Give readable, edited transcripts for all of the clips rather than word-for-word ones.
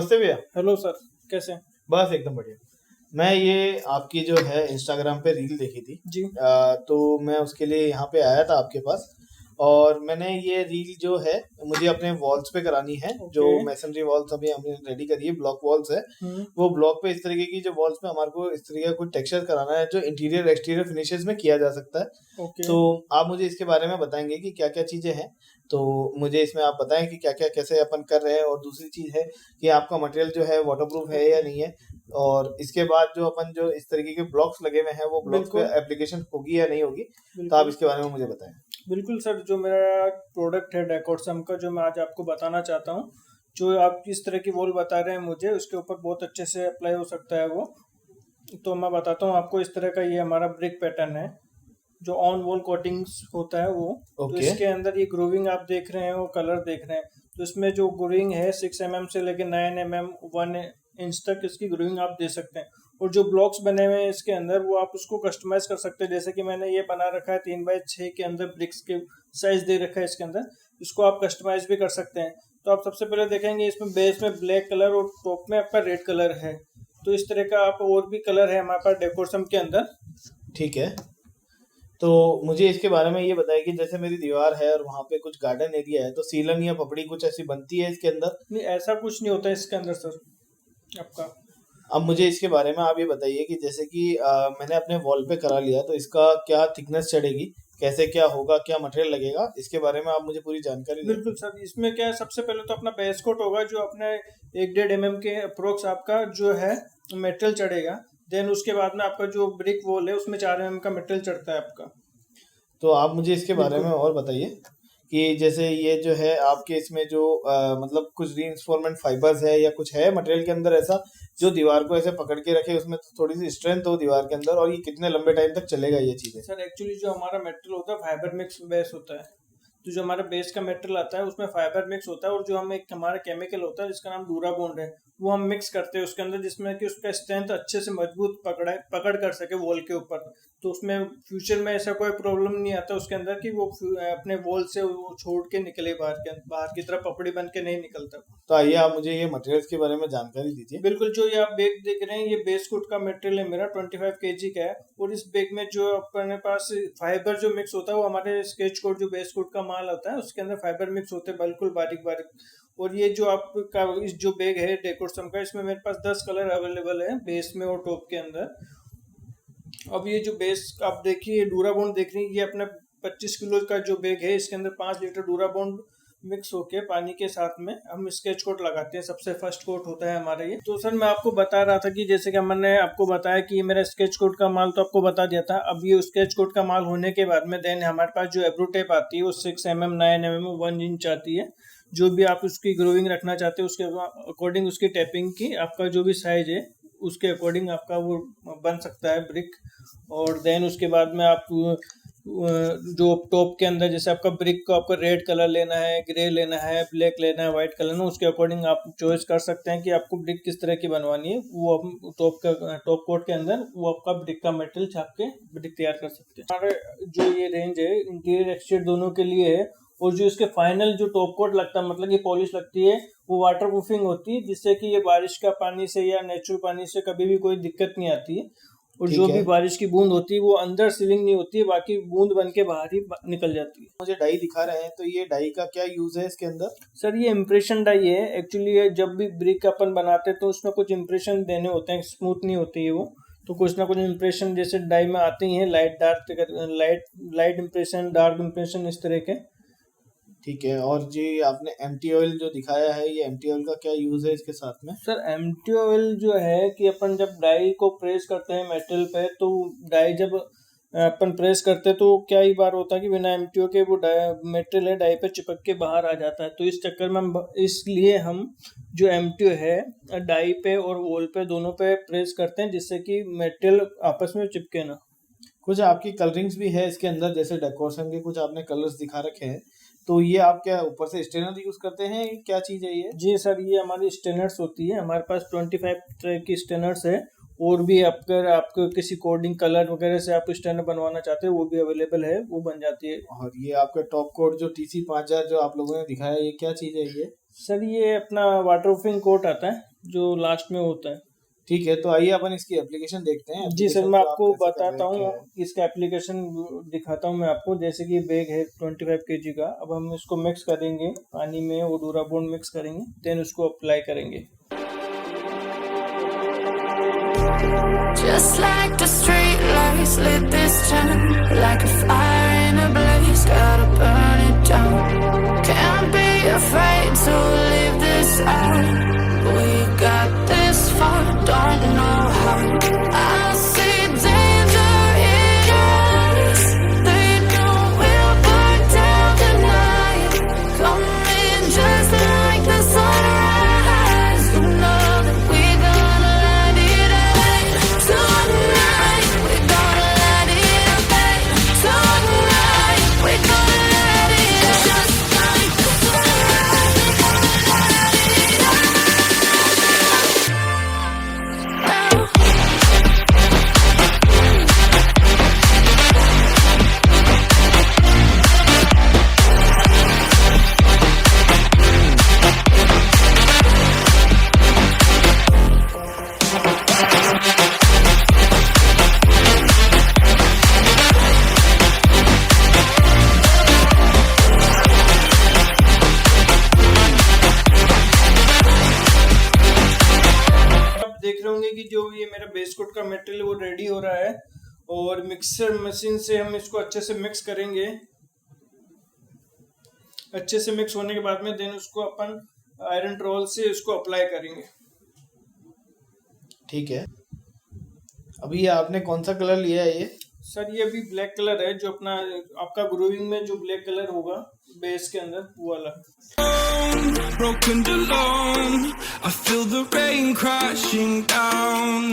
नमस्ते भैया। Hello sir, कैसे हैं? बस एकदम बढ़िया। मैं ये आपकी जो है इंस्टाग्राम पे रील देखी थी। जी। तो मैं उसके लिए यहाँ पे आया था आपके पास। और मैंने ये रील जो है मुझे अपने वॉल्स पे करानी है। जो ओके। मैसनरी वॉल्स अभी हमने रेडी करी है, ब्लॉक वॉल्स है। वो ब्लॉक पे इस तरीके की जो वॉल्स पे हमारे को इस तरीके का कुछ टेक्सचर कराना है जो इंटीरियर एक्सटीरियर फिनिशेस में किया जा सकता है। ओके। तो आप मुझे इसके बारे में बताएंगे कि क्या क्या चीज़ें हैं। तो मुझे इसमें आप बताएं कि क्या क्या कैसे अपन कर रहे हैं, और दूसरी चीज़ है कि आपका मटेरियल जो है वाटरप्रूफ है या ओके। नहीं है। और इसके बाद जो अपन जो इस तरीके के ब्लॉक्स लगे हुए हैं वो ब्लॉक्स पे बिल्कुल, एप्लीकेशन होगी या नहीं होगी। तो आप बिल्कुल, इसके बारे में मुझे बताएं। बिल्कुल सर, जो मेरा प्रोडक्ट है डेकोरसम का, जो मैं आज आपको बताना चाहता हूँ, जो आप किस तरह की वॉल बता रहे हैं मुझे, उसके ऊपर बहुत अच्छे से अप्लाई हो सकता है वो। तो मैं बताता हूँ आपको, इस तरह का ये हमारा ब्रिक पैटर्न है, जो ऑन वॉल कोटिंग्स होता है वो। तो ओके। इसके अंदर ये ग्रूविंग आप देख रहे हैं, वो कलर देख रहे हैं। तो इसमें जो ग्रूविंग है 6 mm से लेकर 9 mm 1 इंच तक इसकी ग्रूविंग आप दे सकते हैं। और जो ब्लॉक्स बने हुए हैं इसके अंदर, वो आप उसको कस्टमाइज कर सकते हैं। जैसे कि मैंने ये बना रखा है 3x6 के अंदर, ब्रिक्स के साइज दे रखा है इसके अंदर। इसको आप कस्टमाइज भी कर सकते हैं। तो आप सबसे पहले देखेंगे इसमें बेस में ब्लैक कलर और टॉप में आपका रेड कलर है। तो इस तरह का आप और भी कलर है हमारे पास डेकोरसम के अंदर। ठीक है। तो मुझे इसके बारे में ये बताइए कि जैसे मेरी दीवार है और वहाँ पे कुछ गार्डन एरिया है, तो सीलन या पपड़ी कुछ ऐसी बनती है इसके अंदर। नहीं, ऐसा कुछ नहीं होता है इसके अंदर सर आपका। अब मुझे इसके बारे में आप ये बताइए कि जैसे कि मैंने अपने वॉल पे करा लिया, तो इसका क्या थिकनेस चढ़ेगी, कैसे क्या होगा, क्या मटेरियल लगेगा, इसके बारे में आप मुझे पूरी जानकारी दें। बिल्कुल सर, इसमें क्या है, सबसे पहले तो अपना बेस कोट होगा, जो अपने 1-1.5 mm के अप्रोक्स आपका जो है मेटल चढ़ेगा। देन उसके बाद में आपका जो ब्रिक वॉल है उसमें 4 mm का मेटल चढ़ता है आपका। तो आप मुझे इसके बारे में बिल्कुल। और बताइए कि जैसे ये जो है आपके इसमें जो मतलब कुछ रीइंफोर्समेंट फाइबर्स है या कुछ है मटेरियल के अंदर ऐसा जो दीवार को ऐसे पकड़ के रखे, उसमें थोड़ी सी स्ट्रेंथ हो दीवार के अंदर, और ये कितने लंबे टाइम तक चलेगा ये चीज़ें। सर एक्चुअली जो हमारा मेटल होता है फाइबर मिक्स बेस होता है। तो जो हमारा बेस का मेटल आता है उसमें फाइबर मिक्स होता है, और जो हम एक हमारा केमिकल होता है जिसका नाम डूराबॉन्ड है, वो हम मिक्स करते हैं उसके अंदर, जिसमें कि उसका स्ट्रेंथ अच्छे से मजबूत पकड़ कर सके वॉल के ऊपर। तो उसमें फ्यूचर में ऐसा कोई प्रॉब्लम नहीं आता उसके अंदर कि वो अपने वॉल से वो छोड़ के निकले बाहर की तरफ पपड़ी बन के नहीं निकलता। तो आइए आप मुझे ये मटेरियल्स के बारे में जानकारी दीजिए। बिल्कुल, जो ये आप बैग देख रहे हैं, ये बेस कोट का मटेरियल है मेरा, 25 kg का है। और इस बैग में जो अपने पास फाइबर जो मिक्स होता है, वो हमारे स्केच कोट जो बेस कोट का माल होता है उसके अंदर फाइबर मिक्स होते हैं, बिल्कुल बारीक बारीक। और ये जो आपका इस जो बैग है डेकोरसम का, इसमें मेरे पास 10 कलर अवेलेबल है बेस में और टॉप के अंदर। अब ये जो बेस आप देखिए, डूराबॉन्ड देख रही है, ये अपना 25 किलो का जो बैग है, इसके अंदर 5 लीटर डूराबॉन्ड मिक्स होके पानी के साथ में हम स्केच कोट लगाते हैं। सबसे फर्स्ट कोट होता है हमारा ये। तो सर मैं आपको बता रहा था कि जैसे कि मैंने आपको बताया कि ये मेरा स्केच कोट का माल तो आपको बता दिया था। अब ये स्केच कोट का माल होने के बाद में देन हमारे पास जो एब्रो टेप आती है वो 6 mm 9 mm 1 इंच आती है। जो भी आप उसकी ग्रोविंग रखना चाहते हैं उसके अकॉर्डिंग, उसकी टेपिंग की आपका जो भी साइज है उसके अकॉर्डिंग आपका वो बन सकता है ब्रिक। और देन उसके बाद में आप जो टॉप के अंदर, जैसे आपका ब्रिक को आपको रेड कलर लेना है, ग्रे लेना है, ब्लैक लेना है, व्हाइट कलर लेना है, उसके अकॉर्डिंग आप चॉइस कर सकते हैं कि आपको ब्रिक किस तरह की बनवानी है। वो आप टॉप कोट के अंदर वो आपका ब्रिक का मटेरियल छाप के ब्रिक तैयार कर सकते हैं। हमारे जो ये रेंज है इंटीरियर एक्सटीरियर दोनों के लिए है। और जो इसके फाइनल जो टॉप कोट लगता है, मतलब ये पॉलिश लगती है, वो वाटर प्रूफिंग होती है, जिससे कि ये बारिश का पानी से या नेचुरल पानी से कभी भी कोई दिक्कत नहीं आती है। और जो ठीक है। भी बारिश की बूंद होती है वो अंदर सीलिंग नहीं होती है, बाकी बूंद बन के बाहर ही निकल जाती है। मुझे डाई दिखा रहे हैं, तो ये डाई का क्या यूज है इसके अंदर। सर ये इम्प्रेशन डाई है एक्चुअली। ये जब भी ब्रिक अपन बनाते हैं तो उसमें कुछ इम्प्रेशन देने होते हैं, स्मूथ नहीं होती है वो। तो कुछ ना कुछ इम्प्रेशन जैसे डाई में आते ही हैं, light dark, light impression, dark impression, इस तरह के। ठीक है। और जी आपने एम्प्टी ऑयल जो दिखाया है, ये एम्प्टी ऑयल का क्या यूज है इसके साथ में। सर एम्प्टी ऑयल जो है कि अपन जब डाई को प्रेस करते हैं मेटल पे, तो डाई जब अपन प्रेस करते हैं तो क्या ही बार होता है कि बिना एम्प्टी के वो मेटल है डाई पे चिपक के बाहर आ जाता है। तो इस चक्कर में इसलिए हम जो एम्प्टी है डाई पे और वॉल पे दोनों पे प्रेस करते हैं, जिससे कि मेटल आपस में चिपके ना। कुछ आपकी कलरिंग्स भी है इसके अंदर, जैसे डेकोरेशन के कुछ आपने कलर्स दिखा रखे हैं। तो ये आप क्या ऊपर से स्टेनर यूज करते हैं, क्या चीज है ये। जी सर, ये हमारी स्टेनर्स होती है। हमारे पास 25 तरह की स्टेनर्स है। और भी अगर आपको किसी कोडिंग कलर वगैरह से आप स्टेनर बनवाना चाहते हैं वो भी अवेलेबल है, वो बन जाती है। और ये आपका टॉप कोट जो TC 5000 जो आप लोगों ने दिखाया, ये क्या चीज है ये। सर ये अपना वाटर प्रूफिंग कोट आता है। जो लास्ट में होता है। ठीक है, तो आइए अपन इसकी एप्लीकेशन देखते हैं। जी सर, एप्लीकेशन मैं को आप आपको कैसे कर रहे बताता हैं, हूँ, क्या है। इसका एप्लीकेशन दिखाता हूँ मैं आपको। जैसे कि बैग है 25 केजी का, अब हम इसको मिक्स करेंगे पानी में, ओडोरा बॉन्ड मिक्स करेंगे, देन उसको अप्लाई करेंगे। Just like the street lights lit this town, like a fire in a blaze, gotta burn it down. Can't be afraid to leave this out. We got this far, don't know how. I see danger in us. They know we'll burn down tonight. Coming just like the sunrise. You know that we're gonna light it up tonight. We're gonna light it up tonight. We're gonna light it up just like the sunrise. आप देख रहे होंगे कि जो ये मेरा base coat का material वो रेडी हो रहा है, और मिक्सर मशीन से हम इसको अच्छे से मिक्स करेंगे। अच्छे से मिक्स होने के बाद में देन उसको अपन आयरन रोल से उसको अप्लाई करेंगे। ठीक है, अभी ये आपने कौन सा कलर लिया है ये। सर ये भी ब्लैक कलर है, जो अपना आपका ग्रूविंग में जो ब्लैक कलर होगा बेस के अंदर, वो वाला। Broken alone, I feel the rain crashing down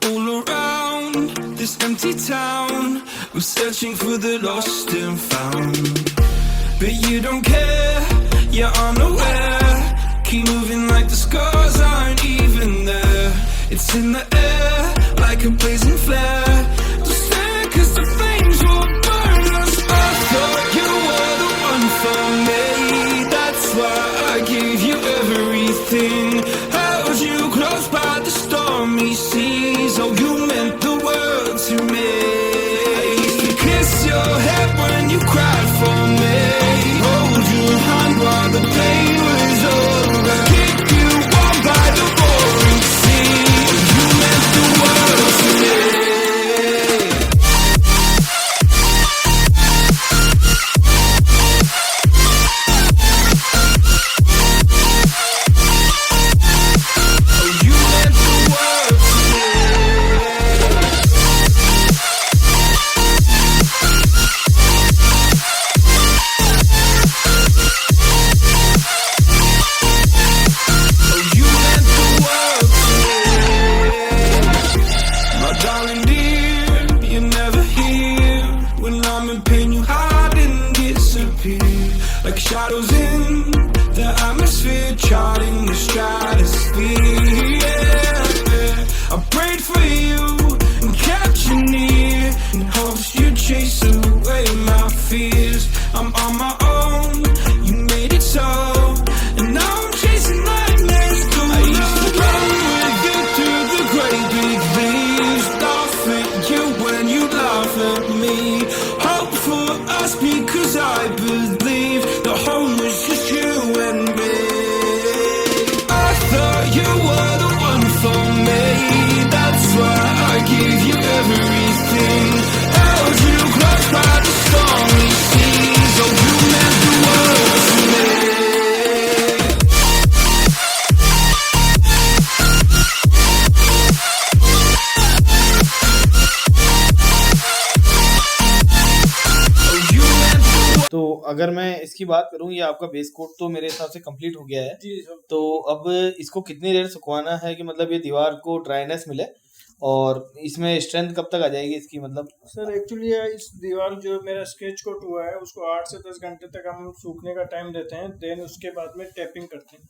all around this empty town. I'm searching for the lost and found, but you don't care, you're unaware. Keep moving like the scars aren't even there. It's in the air like a blazing flare. Don't stare 'cause the flames will burn us. I thought you were the one for me. That's why I gave you everything. Held you close by the stormy seas. Oh, you meant the world to me. I used to kiss your head when you cried for me. Hold your hand while the pain was over. Keep you warm by the roaring sea. You meant the world to me. Oh, you meant the world to me. Oh, you meant the world to me. My darling dear, you're never here. When I'm in pain, you hide and disappear. Like shadows in the atmosphere, charting the stratosphere. Yeah. I prayed for you and kept you near, in hopes you'd chase away my fears. I'm on my own, you made it so, and now I'm chasing nightmares too. I used to run with you through the great big leaves, laugh at you when you laugh at me. Hope for us because I believe the home was just you and me. I thought you were the one for me. That's why I gave you everything. Held you close by the stormy seas. Oh, you meant the world to me. Oh, you meant the world. तो अगर मैं इसकी बात करूं, ये आपका base coat तो मेरे हिसाब से कंप्लीट हो गया है। जी सर। तो अब इसको कितनी देर सुखवाना है कि मतलब ये दीवार को ड्राइनेस मिले, और इसमें स्ट्रेंथ कब तक आ जाएगी इसकी, मतलब। सर एक्चुअली इस दीवार जो मेरा स्केच कोट हुआ है उसको 8 से 10 घंटे तक हम सूखने का टाइम देते हैं, देन उसके बाद में टैपिंग करते हैं।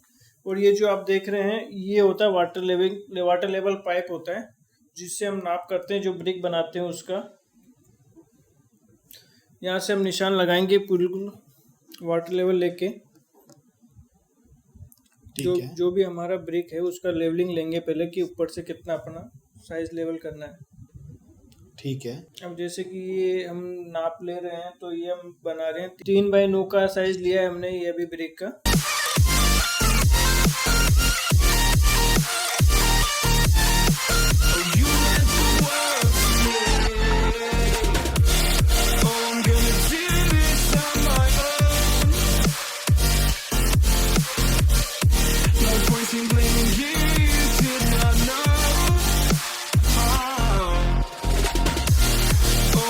और ये जो आप देख रहे हैं ये होता है वाटर लेवल पाइप होता है, जिससे हम नाप करते हैं, जो ब्रिक बनाते हैं उसका। यहाँ से हम निशान लगाएंगे बिल्कुल वाटर लेवल लेके। जो ठीक है, जो भी हमारा ब्रिक है उसका लेवलिंग लेंगे पहले कि ऊपर से कितना अपना साइज लेवल करना है। ठीक है। अब जैसे कि ये हम नाप ले रहे हैं तो ये हम बना रहे हैं 3x9 का साइज लिया है हमने ये भी ब्रिक का। You meant the world to me. Oh, I'm gonna do this on my own. No point in blaming you, you did not know. Oh,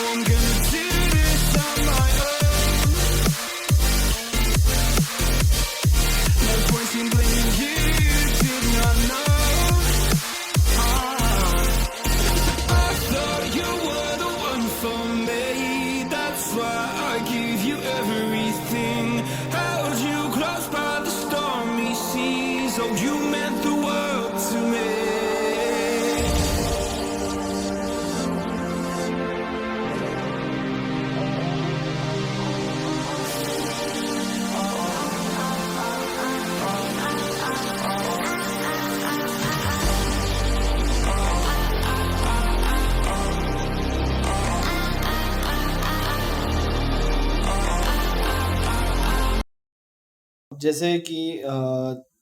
I'm gonna do this on my own. No point in blaming you, you did not know. I thought you were the one for me. That's why I give you everything. Held you close by the stormy seas. Oh, you meant the world to me. जैसे कि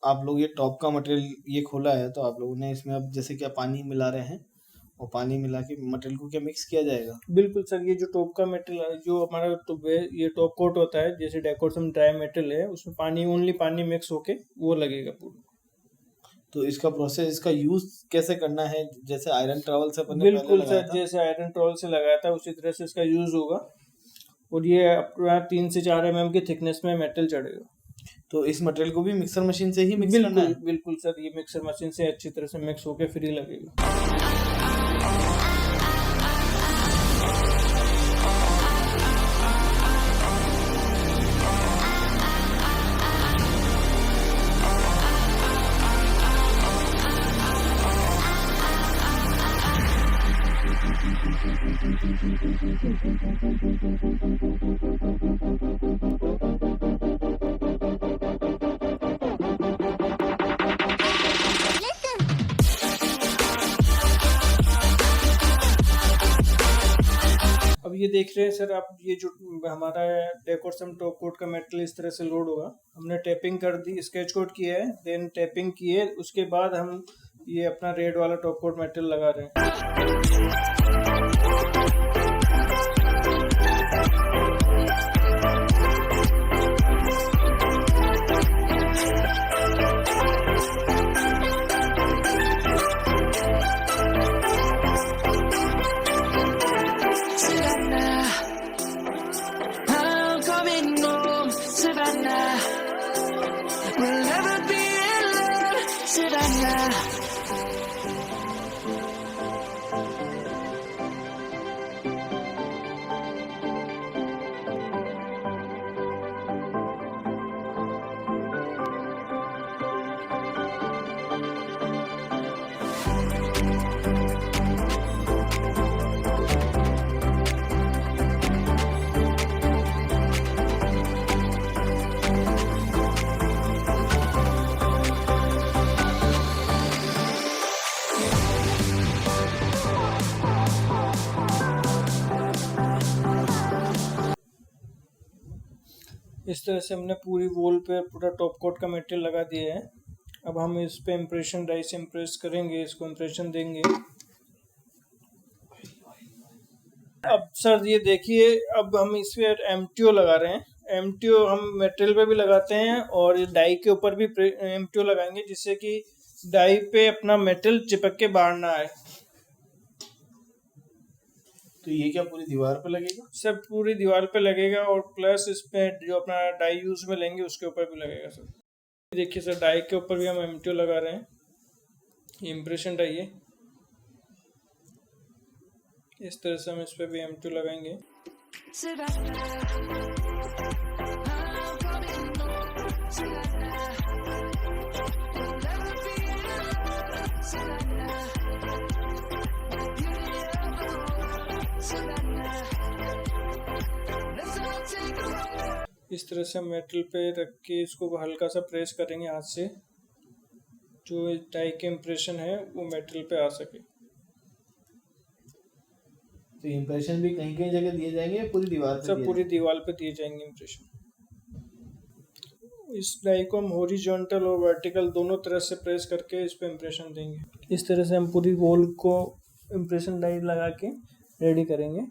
आप लोग ये top का material ये खोला है तो आप लोगों ने इसमें अब जैसे क्या पानी मिला रहे हैं और पानी मिला के मटेरियल को क्या मिक्स किया जाएगा? बिल्कुल सर, ये जो टॉप का मेटेरियल जो हमारा ये टॉप कोट होता है जैसे डेकोरेशन ड्राई मेटल है उसमें पानी ओनली पानी मिक्स होके वो लगेगा पूरा। तो इसका प्रोसेस, इसका यूज कैसे करना है? जैसे आयरन ट्रॉवल से अपन ने पहले बिल्कुल लगाया सर, था। जैसे आयरन ट्रॉवल से लगाया था उसी तरह से इसका यूज होगा और ये अपना 3 से 4 mm की थिकनेस में मेटल चढ़ेगा। तो इस मटेरियल को भी मिक्सर मशीन से ही मिक्स करना बिल्कुल है? बिल्कुल सर, ये मिक्सर मशीन से अच्छी तरह से मिक्स होके फ्री लगेगा। अब ये देख रहे हैं सर आप, ये जो हमारा डेकोरेशन टॉप कोट का मेटल इस तरह से लोड होगा। हमने टैपिंग कर दी, स्केच कोट किया है, देन टैपिंग किए, उसके बाद हम ये अपना रेड वाला टॉप कोट मेटल लगा रहे हैं। Savannah, I'm coming home, Savannah. We'll never be alone, Savannah. इस तरह से हमने पूरी वॉल पे पूरा टॉप कोट का मटेरियल लगा दिया है। अब हम इस पे इम्प्रेशन डाई से इम्प्रेस करेंगे, इसको इम्प्रेशन देंगे। अब सर ये देखिए, अब हम इस पे एमटीओ लगा रहे हैं। एमटीओ हम मटेरियल पे भी लगाते हैं और डाई के ऊपर भी एमटीओ लगाएंगे जिससे कि डाई पे अपना मेटल चिपक के बाहर ना आए। तो ये क्या पूरी दीवार पे लगेगा? सर पूरी दीवार पे लगेगा और प्लस इस पे जो अपना डाई यूज में लेंगे उसके ऊपर भी लगेगा सर। देखिए सर, डाई के ऊपर भी हम एमटीओ लगा रहे हैं, ये इम्प्रेशन डाई है। इस तरह से हम इस पे भी एमटीओ लगाएंगे। इस तरह से हम मेटल पे रख के इसको हल्का सा प्रेस करेंगे हाथ से जो डाई के इम्प्रेशन है वो मेटल पे आ सके। तो इम्प्रेशन भी कहीं कहीं जगह दिए जाएंगे या पूरी दीवार पे सब दिए पूरी दीवार पे दिए जाएंगे इम्प्रेशन। इस डाई को हम हॉरिजॉन्टल और वर्टिकल दोनों तरह से प्रेस करके इस पे इम्प्रेशन देंगे। इस तरह से हम पूरी वॉल को इम्प्रेशन डाई लगा के रेडी करेंगे।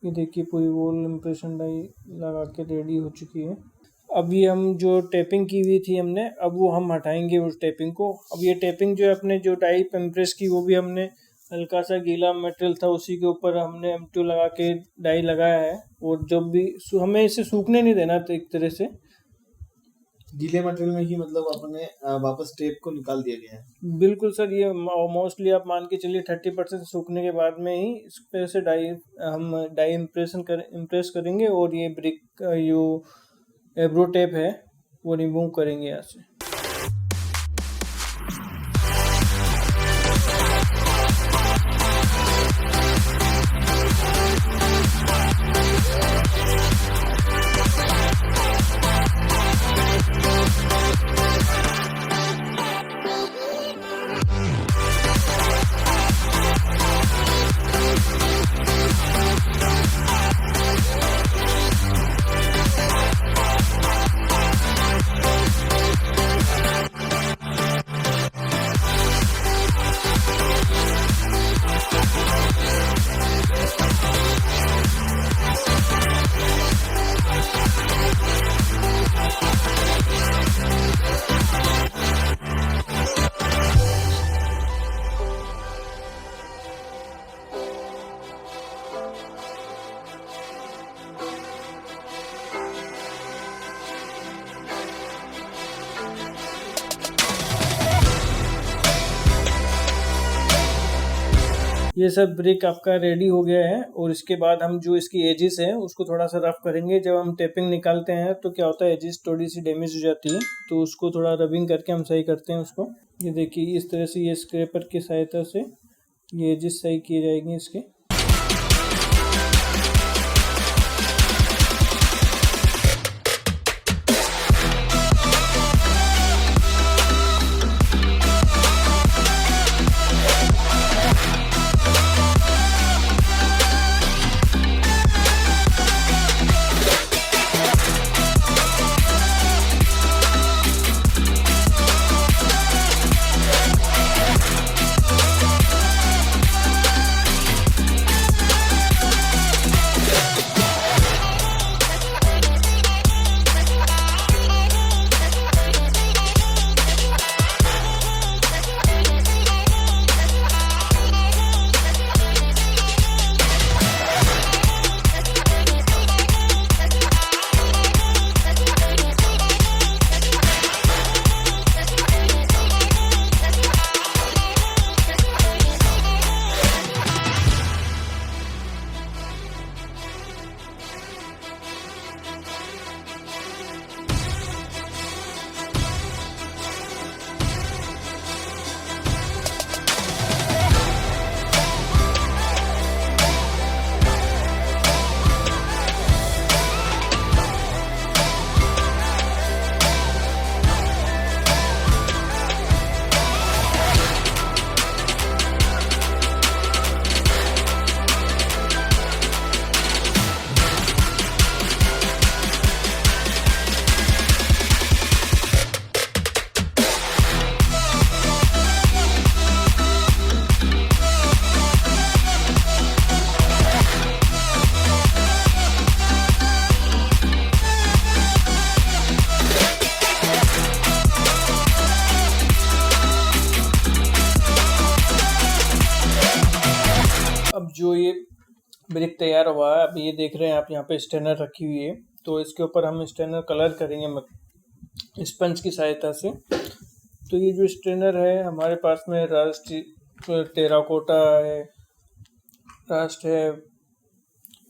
ये देखिए पूरी वॉल इम्प्रेशन डाई लगा के रेडी हो चुकी है। अभी हम जो टेपिंग की हुई थी हमने, अब वो हम हटाएंगे उस टेपिंग को। अब ये टेपिंग जो है अपने जो डाई पे इम्प्रेस की, वो भी हमने हल्का सा गीला मटेरियल था उसी के ऊपर हमने M2 लगा के डाई लगाया है। और जब भी हमें इसे सूखने नहीं देना तो एक तरह से गीले मटेरियल में ही मतलब अपने वापस टेप को निकाल दिया गया है। बिल्कुल सर, ये मोस्टली आप मान के चलिए 30% सूखने के बाद में ही इस पे से हम डाई इम्प्रेस करेंगे और ये ब्रिक जो एब्रो टेप है वो रिमूव करेंगे यहाँ से। ये सब ब्रिक आपका रेडी हो गया है। और इसके बाद हम जो इसकी एजेस हैं उसको थोड़ा सा रफ करेंगे। जब हम टेपिंग निकालते हैं तो क्या होता है, एजेस थोड़ी सी डैमेज हो जाती है, तो उसको थोड़ा रबिंग करके हम सही करते हैं उसको। ये देखिए इस तरह से ये स्क्रैपर की सहायता से ये एजेस सही किए जाएंगे इसके। ब्रिक तैयार हुआ है। अभी ये देख रहे हैं आप, यहाँ पे स्टेनर रखी हुई है, तो इसके ऊपर हम स्टेनर कलर करेंगे स्पंज की सहायता से। तो ये जो स्टेनर है हमारे पास में रस्ट, टेराकोटा है, रस्ट है,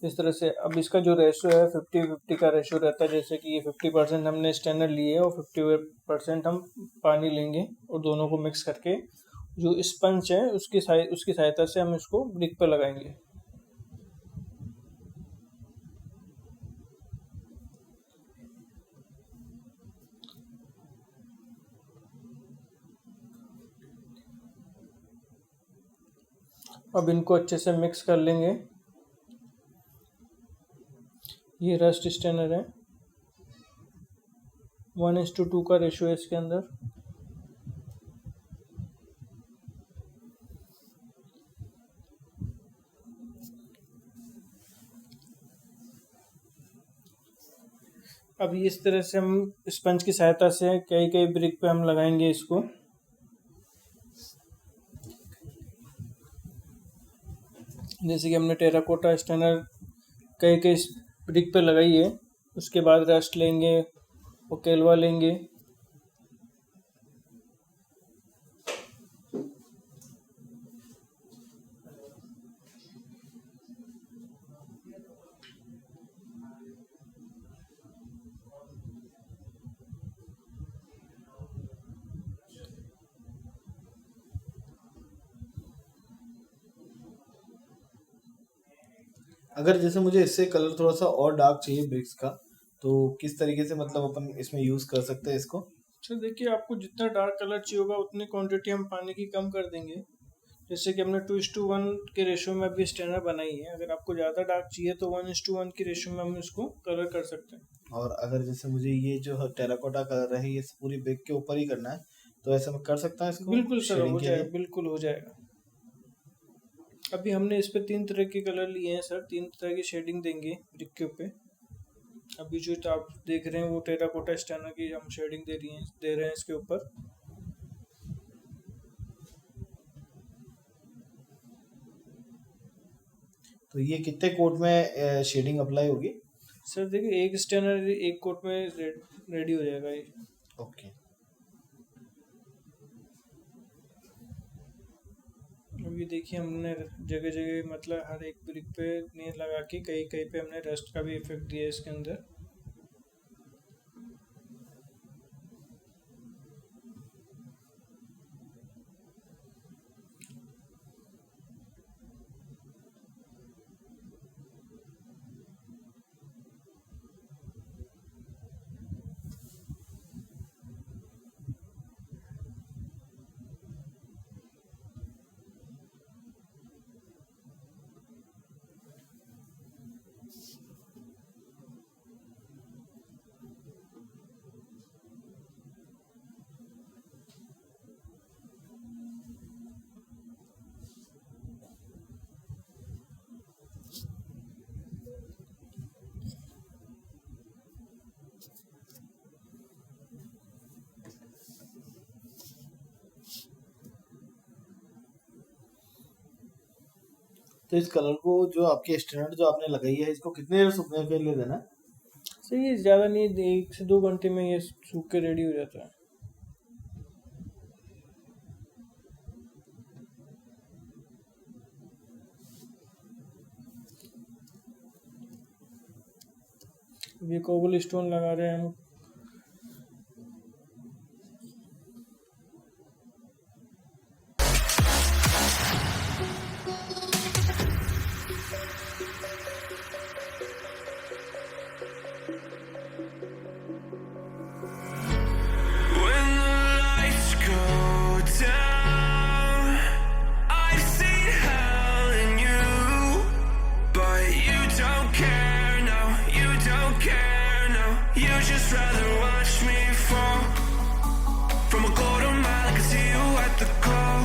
इस तरह से। अब इसका जो रेशो है 50-50 का रेशो रहता है, जैसे कि ये 50% हमने स्टेनर लिए और 50% हम पानी लेंगे और दोनों को मिक्स करके जो स्पंज है उसकी सहायता से हम इसको ब्रिक पर लगाएंगे। अब इनको अच्छे से मिक्स कर लेंगे। ये रस्ट स्टेनर है, 1:2 का रेशियो है इसके अंदर। अब इस तरह से हम स्पंज की सहायता से कई कई ब्रिक पे हम लगाएंगे इसको। जैसे कि हमने टेराकोटा स्टेनर कई कई ब्रिक पे लगाई है, उसके बाद रस्ट लेंगे और केलवा लेंगे। अगर जैसे मुझे इससे कलर थोड़ा सा और डार्क चाहिए ब्रिक्स का, तो किस तरीके से मतलब अपन इसमें यूज कर सकते हैं इसको? अच्छा देखिए, आपको जितना डार्क कलर चाहिए होगा उतनी क्वांटिटी हम पानी की कम कर देंगे। जैसे कि हमने 2:1 के रेशो में अभी स्टेनर बनाई है। अगर आपको ज़्यादा डार्क चाहिए तो 1:1 की रेशो में हम इसको कलर कर सकते हैं। और अगर जैसे मुझे ये जो टेराकोटा कलर है ये पूरी ब्रिक के ऊपर ही करना है, तो ऐसा मैं कर सकता हूँ इसको? बिल्कुल सर, शेडिंग हो के जाएगा, लिए? बिल्कुल हो जाएगा। अभी हमने इस पे 3 तरह के कलर लिए हैं सर, 3 तरह की शेडिंग देंगे ब्रिक के ऊपर। अभी जो तो आप देख रहे हैं वो टेराकोटा स्टेनर की हम शेडिंग दे रहे हैं इसके ऊपर। तो ये कितने कोट में शेडिंग अप्लाई होगी? सर देखिए, एक स्टेनर एक कोट में रेडी हो जाएगा ये। ओके। अभी देखिए, हमने जगह जगह मतलब हर एक ब्रिक पे नहीं लगा के कहीं कहीं पे हमने रस्ट का भी इफेक्ट दिया है इसके अंदर। तो इस कलर को जो आपके स्टैंडर्ड जो आपने लगाई है इसको कितने देर सूखने के लिए देना है? सही है, ज़्यादा नहीं, 1 से 2 घंटे में ये सूख के रेडी हो जाता है। ये कोबल स्टोन लगा रहे हैं हम। When the lights go down, I've seen hell in you, but you don't care, no, you don't care, no. You just rather watch me fall from a quarter mile. I can see you at the call.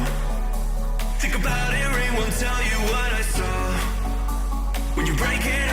Think about it, ring won't tell you what I saw when you break it